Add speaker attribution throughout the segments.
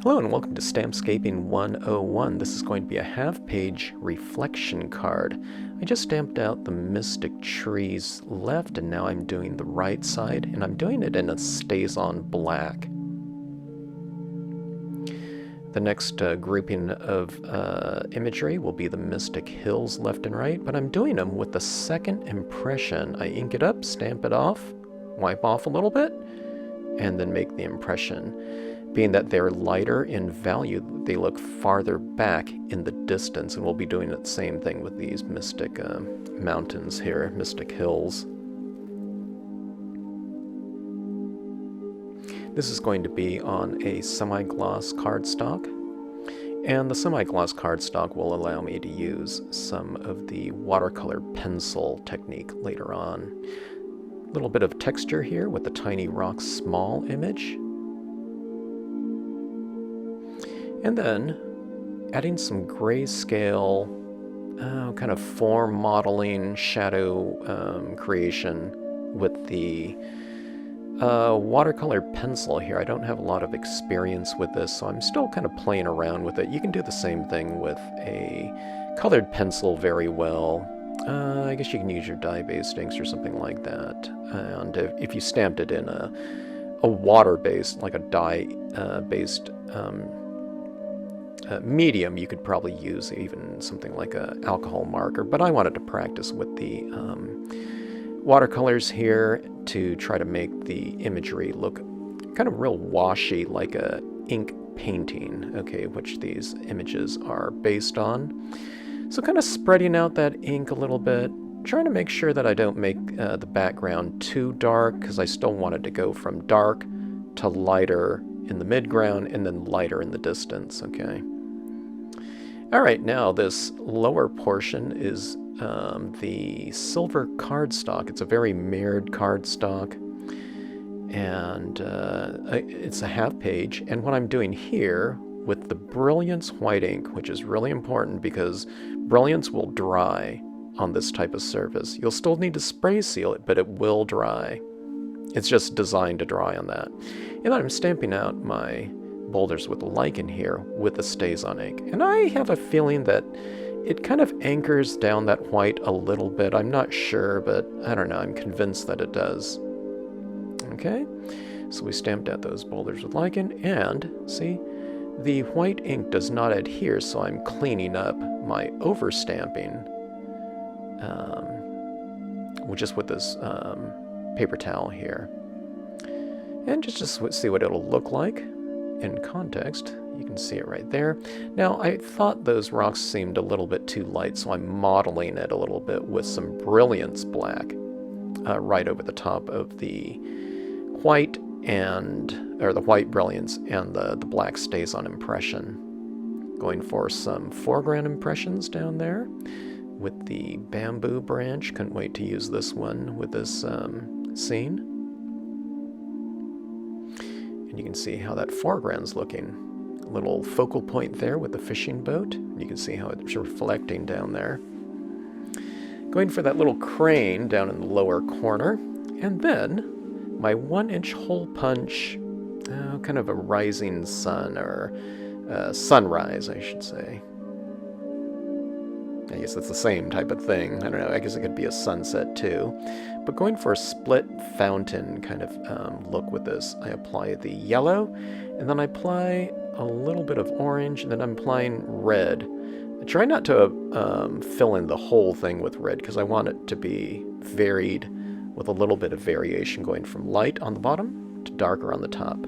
Speaker 1: Hello and welcome to Stampscaping 101. This is going to be a half-page reflection card. I just stamped out the Mystic Trees left and now I'm doing the right side, and I'm doing it in a stays-on black. The next grouping of imagery will be the Mystic Hills left and right, but I'm doing them with the second impression. I ink it up, stamp it off, wipe off a little bit, and then make the impression. Being that they're lighter in value, they look farther back in the distance, and we'll be doing the same thing with these Mystic mountains here, Mystic Hills. This is going to be on a semi-gloss cardstock, and the semi-gloss cardstock will allow me to use some of the watercolor pencil technique later on. A little bit of texture here with the Tiny Rock Small image. And then adding some grayscale kind of form modeling, shadow creation with the watercolor pencil here. I don't have a lot of experience with this, so I'm still kind of playing around with it. You can do the same thing with a colored pencil very well. I guess you can use your dye-based inks or something like that. And if you stamped it in a water-based, like a dye-based medium, you could probably use even something like an alcohol marker, but I wanted to practice with the watercolors here to try to make the imagery look kind of real washy, like a ink painting, okay, which these images are based on. So kind of spreading out that ink a little bit, trying to make sure that I don't make the background too dark, because I still wanted to go from dark to lighter in the midground and then lighter in the distance, okay? All right, now this lower portion is the silver cardstock. It's a very mirrored cardstock, and it's a half page. And what I'm doing here with the Brilliance white ink, which is really important because Brilliance will dry on this type of surface. You'll still need to spray seal it, but it will dry. It's just designed to dry on that. And then I'm stamping out my boulders with lichen here with the stays-on ink. And I have a feeling that it kind of anchors down that white a little bit. I'm not sure, but I don't know. I'm convinced that it does. Okay, so we stamped out those boulders with lichen, and see, the white ink does not adhere, so I'm cleaning up my overstamping just with this paper towel here. And just to see what it'll look like in context. You can see it right there. Now, I thought those rocks seemed a little bit too light, so I'm modeling it a little bit with some Brilliance black right over the top of the white or the white Brilliance and the black stays-on impression. Going for some foreground impressions down there with the bamboo branch. Couldn't wait to use this one with this scene. And you can see how that foreground's looking. A little focal point there with the fishing boat. You can see how it's reflecting down there. Going for that little crane down in the lower corner. And then my 1-inch hole punch, kind of a rising sun, or sunrise, I should say. I guess it's the same type of thing. I don't know, I guess it could be a sunset too. But going for a split fountain kind of look with this, I apply the yellow, and then I apply a little bit of orange, and then I'm applying red. I try not to fill in the whole thing with red, because I want it to be varied with a little bit of variation, going from light on the bottom to darker on the top.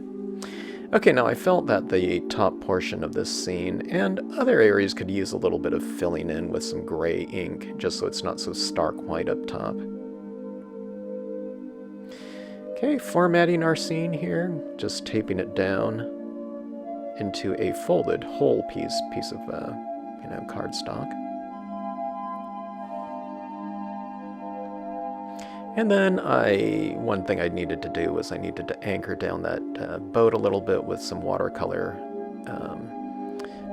Speaker 1: Okay, now I felt that the top portion of this scene and other areas could use a little bit of filling in with some gray ink, just so it's not so stark white up top. Okay, formatting our scene here, just taping it down into a folded whole piece of cardstock. And then one thing I needed to do was I needed to anchor down that boat a little bit with some watercolor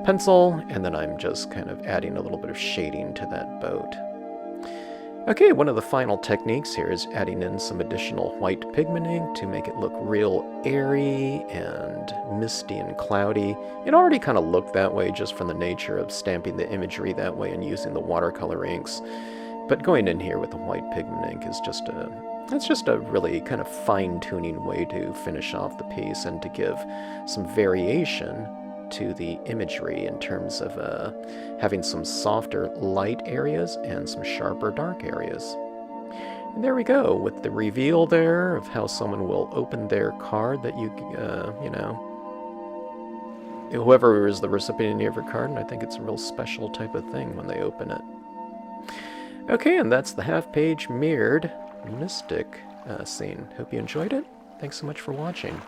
Speaker 1: pencil, and then I'm just kind of adding a little bit of shading to that boat. Okay, one of the final techniques here is adding in some additional white pigment ink to make it look real airy and misty and cloudy. It already kind of looked that way just from the nature of stamping the imagery that way and using the watercolor inks. But going in here with the white pigment ink is just a really kind of fine-tuning way to finish off the piece and to give some variation to the imagery in terms of having some softer light areas and some sharper dark areas. And there we go, with the reveal there of how someone will open their card that you know, whoever is the recipient of your card, and I think it's a real special type of thing when they open it. Okay, and that's the half-page mirrored mystic scene. Hope you enjoyed it. Thanks so much for watching.